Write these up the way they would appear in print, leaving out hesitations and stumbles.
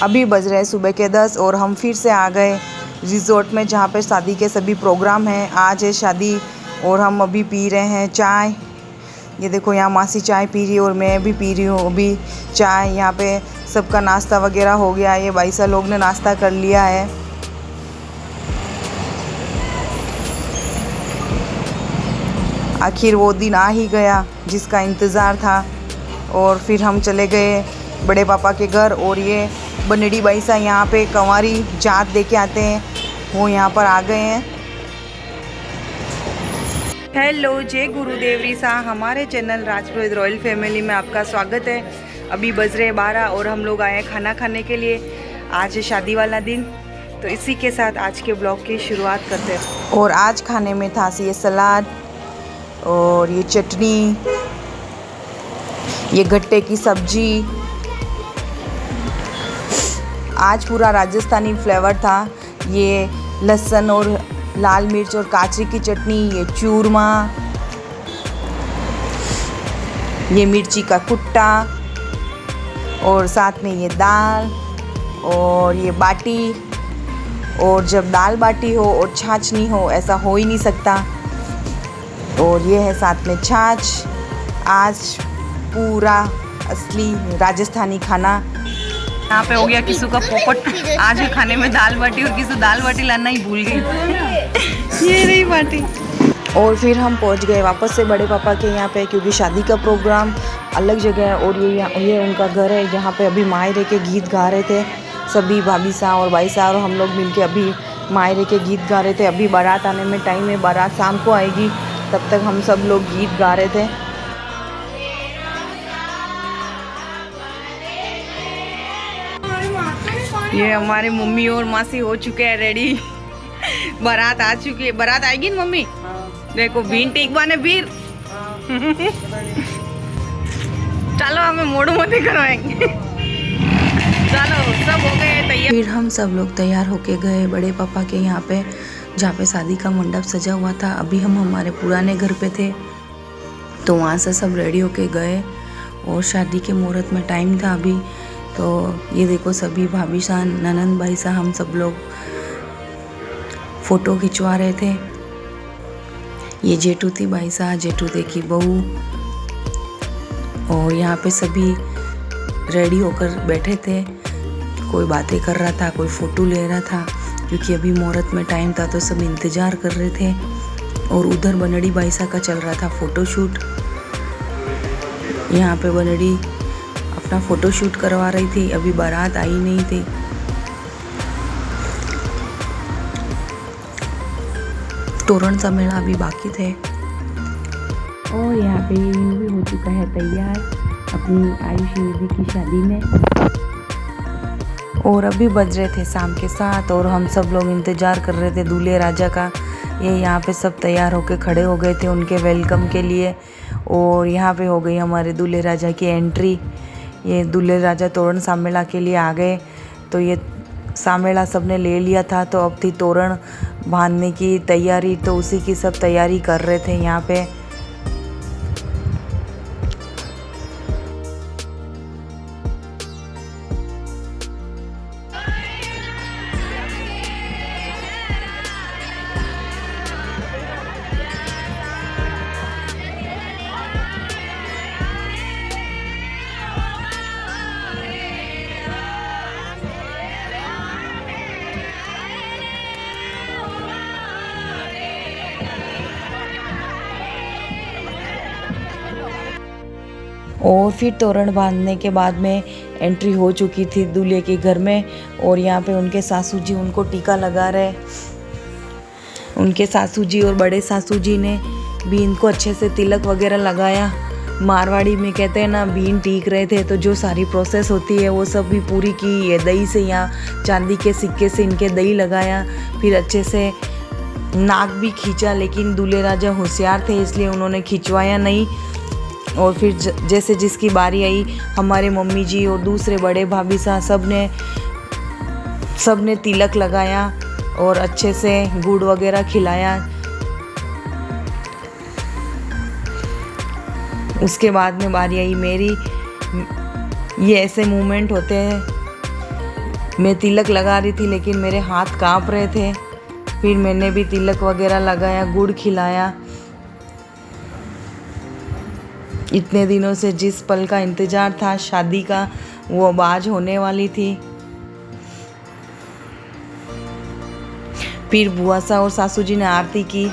अभी बज रहे हैं सुबह के 10 और हम फिर से आ गए रिज़ॉर्ट में, जहाँ पे शादी के सभी प्रोग्राम हैं। आज है शादी और हम अभी पी रहे हैं चाय। ये देखो यहाँ मासी चाय पी रही है और मैं भी पी रही हूँ अभी चाय। यहाँ पे सबका नाश्ता वगैरह हो गया। ये भाई साहब लोग ने नाश्ता कर लिया है। आखिर वो दिन आ ही गया जिसका इंतज़ार था। और फिर हम चले गए बड़े पापा के घर। और ये बनड़ी भाई साहब यहाँ पे कंवारी जात दे के आते हैं, वो यहाँ पर आ गए हैं। हेलो, जय गुरुदेव रीसा। हमारे चैनल राजपुरोहित रॉयल फैमिली में आपका स्वागत है। अभी बज रहे 12 और हम लोग आए हैं खाना खाने के लिए। आज है शादी वाला दिन, तो इसी के साथ आज के ब्लॉग की शुरुआत करते हैं। और आज खाने में था ये सलाद और ये चटनी, ये गट्टे की सब्जी। आज पूरा राजस्थानी फ्लेवर था। ये लहसुन और लाल मिर्च और काचरी की चटनी, ये चूरमा, ये मिर्ची का कुट्टा और साथ में ये दाल और ये बाटी। और जब दाल बाटी हो और छाछ नहीं हो, ऐसा हो ही नहीं सकता। और ये है साथ में छाछ। आज पूरा असली राजस्थानी खाना। यहाँ पे हो गया किसू का पोपट। आज है खाने में दाल बाटी और किसू दाल बाटी लाना ही भूल गई। ये रही बाटी। और फिर हम पहुँच गए वापस से बड़े पापा के यहाँ पे, क्योंकि शादी का प्रोग्राम अलग जगह है और ये उनका घर है, जहाँ पे अभी मायरे के गीत गा रहे थे सभी भाभी साहब और भाई साहब और हम लोग मिलके अभी मायरे के गीत गा रहे थे। अभी बारात आने में टाइम है, बारात शाम को आएगी, तब तक हम सब लोग गीत गा रहे थे। ये हमारे मम्मी और मासी हो चुके हैं रेडी। बारात आ चुकी है। बारात आएगी ना मम्मी? देखो बीन टीक बाने बीर। चलो हमें मोड़ मोटी करवाएंगे। चलो सब हो गए तैयार। फिर हम सब लोग तैयार होके गए बड़े पापा के यहाँ पे, जहाँ पे शादी का मंडप सजा हुआ था। अभी हम हमारे पुराने घर पे थे, तो वहाँ से सब रेडी होके गए और शादी के मुहूर्त में टाइम था अभी। तो ये देखो सभी भाभी साहब, ननंद भाई साहब, हम सब लोग फ़ोटो खिंचवा रहे थे। ये जेठू थी भाई साहब, जेठू थे की बहू। और यहाँ पे सभी रेडी होकर बैठे थे। कोई बातें कर रहा था, कोई फ़ोटो ले रहा था, क्योंकि अभी मुहूर्त में टाइम था तो सब इंतज़ार कर रहे थे। और उधर बनड़ी भाई साहब का चल रहा था फ़ोटोशूट। यहाँ पे बनड़ी अपना फ़ोटोशूट करवा रही थी, अभी बारात आई नहीं थी। तोरण सा मेला अभी बाकी थे। और यहाँ पे भी हो चुका है तैयार अपनी आयुषी दीदी की शादी में। और अभी बज रहे थे शाम के 7 और हम सब लोग इंतज़ार कर रहे थे दूल्हे राजा का। ये यहाँ पे सब तैयार होके खड़े हो गए थे उनके वेलकम के लिए। और यहाँ पे हो गई हमारे दूल्हे राजा की एंट्री। ये दूल्हे राजा तोरण सामेला के लिए आ गए, तो ये सामेला सब ने ले लिया था, तो अब थी तोरण बांधने की तैयारी। तो उसी की सब तैयारी कर रहे थे यहाँ पे। और फिर तोरण बांधने के बाद में एंट्री हो चुकी थी दूल्हे के घर में। और यहाँ पे उनके सासू जी उनको टीका लगा रहे। उनके सासू जी और बड़े सासू जी ने भी इनको अच्छे से तिलक वगैरह लगाया। मारवाड़ी में कहते हैं ना, बीन टीक रहे थे, तो जो सारी प्रोसेस होती है वो सब भी पूरी की। ये दही से यहाँ चांदी के सिक्के से इनके दही लगाया, फिर अच्छे से नाक भी खींचा। लेकिन दूल्हे राजा होशियार थे, इसलिए उन्होंने खिंचवाया नहीं। और फिर जैसे जिसकी बारी आई, हमारे मम्मी जी और दूसरे बड़े भाभी साहब सब ने तिलक लगाया और अच्छे से गुड़ वगैरह खिलाया। उसके बाद में बारी आई मेरी। ये ऐसे मोमेंट होते हैं मैं तिलक लगा रही थी लेकिन मेरे हाथ काँप रहे थे। फिर मैंने भी तिलक वगैरह लगाया, गुड़ खिलाया। इतने दिनों से जिस पल का इंतज़ार था शादी का, वो अब आज होने वाली थी। फिर बुआ सा और सासू जी ने आरती की।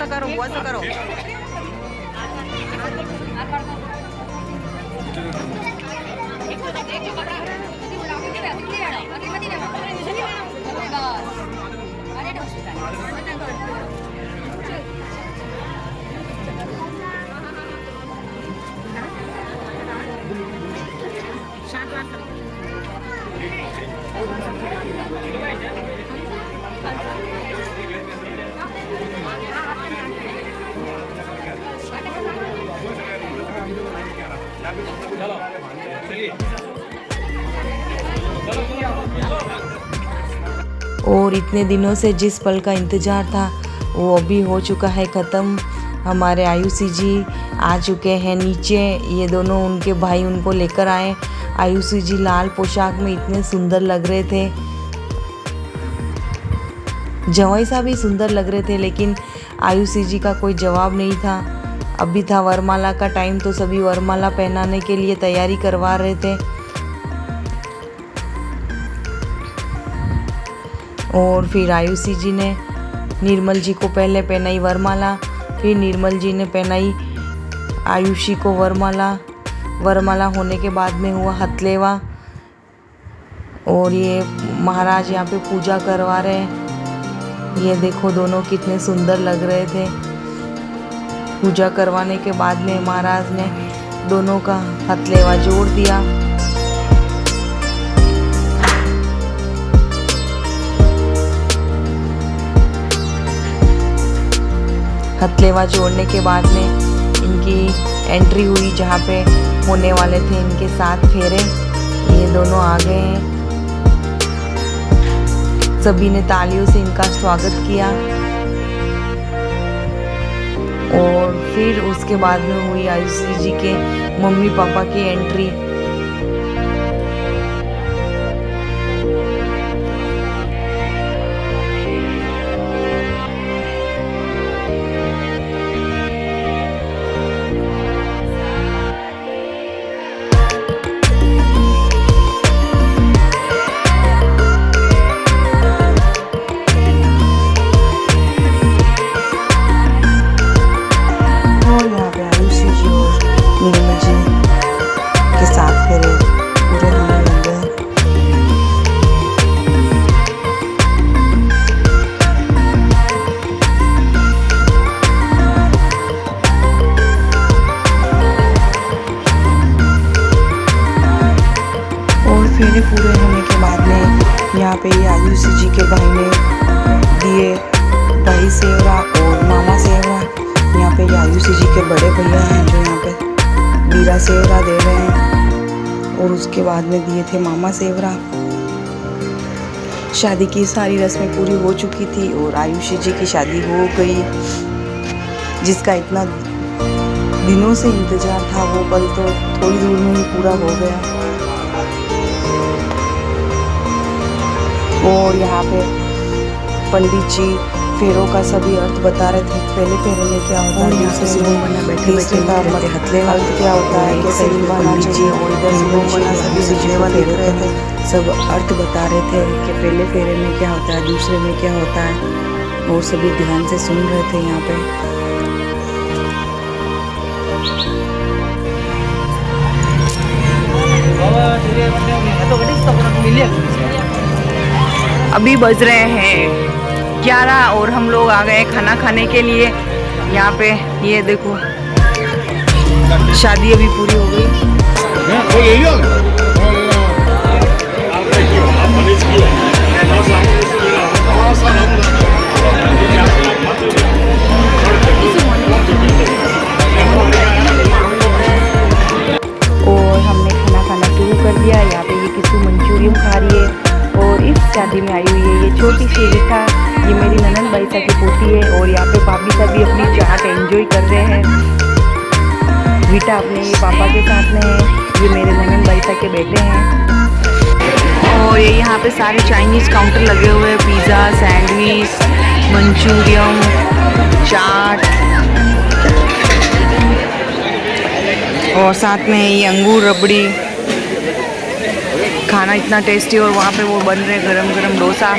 करो बुआ सा करो। और इतने दिनों से जिस पल का इंतज़ार था वो अभी हो चुका है ख़त्म। हमारे आयुषी जी आ चुके हैं नीचे। ये दोनों उनके भाई उनको लेकर आए। आयुषी जी लाल पोशाक में इतने सुंदर लग रहे थे, जवाई सा भी सुंदर लग रहे थे, लेकिन आयुषी जी का कोई जवाब नहीं था। अभी था वरमाला का टाइम, तो सभी वरमाला पहनाने के लिए तैयारी करवा रहे थे। और फिर आयुषी जी ने निर्मल जी को पहले पहनाई वरमाला, फिर निर्मल जी ने पहनाई आयुषी को वरमाला। वरमाला होने के बाद में हुआ हथलेवा। और ये महाराज यहाँ पे पूजा करवा रहे हैं। ये देखो दोनों कितने सुंदर लग रहे थे। पूजा करवाने के बाद में महाराज ने दोनों का हथलेवा जोड़ दिया। हथलेवा जोड़ने के बाद में इनकी एंट्री हुई जहाँ पे होने वाले थे इनके 7 फेरे। ये दोनों आ गए हैं। सभी ने तालियों से इनका स्वागत किया। और फिर उसके बाद में हुई आयुषी जी के मम्मी पापा की एंट्री। फेरे पूरे होने के बाद में यहाँ पे आयुषी जी के भाई ने दिए भाई सेवरा और मामा सेवरा। यहाँ पे आयुषी जी के बड़े भैया हैं जो यहाँ पे बीरा सेवरा दे रहे हैं। और उसके बाद में दिए थे मामा सेवरा। शादी की सारी रस्में पूरी हो चुकी थी और आयुषी जी की शादी हो गई, जिसका इतना दिनों से इंतज़ार था वो पल तो थोड़ी दूर में ही पूरा हो गया। और यहाँ पे पंडित जी फेरों का सभी अर्थ बता रहे थे। पहले फेरे में क्या होता है, दूसरे में बैठे बैठे हथलेवा क्या होता है, कैसे निभाना चाहिए। और इधर सभी हथलेवा देख रहे थे, सब अर्थ बता रहे थे कि पहले फेरे में क्या होता है, दूसरे में क्या होता है। और सभी ध्यान से सुन रहे थे यहाँ पे। अभी बज रहे हैं 11 और हम लोग आ गए खाना खाने के लिए। यहाँ पे ये देखो शादी अभी पूरी हो गई। और हमने खाना खाना शुरू कर दिया। यहाँ पे ये किसी मंचूरियन खा रही है। और इस शादी में आई हुई है ये छोटी सी रिथा, ये मेरी ननंद बाईसा की पोती है। और यहाँ पे भाभी साहब भी अपनी चाट एंजॉय कर रहे हैं। बेटा अपने ये पापा के साथ में है, ये मेरे ननन भाई तक के बेटे हैं। और ये यहाँ पे सारे चाइनीज़ काउंटर लगे हुए हैं, पिज़्ज़ा, सैंडविच, मंचूरियन, चाट और साथ में ये अंगूर रबड़ी। खाना इतना टेस्टी और वहाँ पे वो बन रहे गरम गरम डोसा।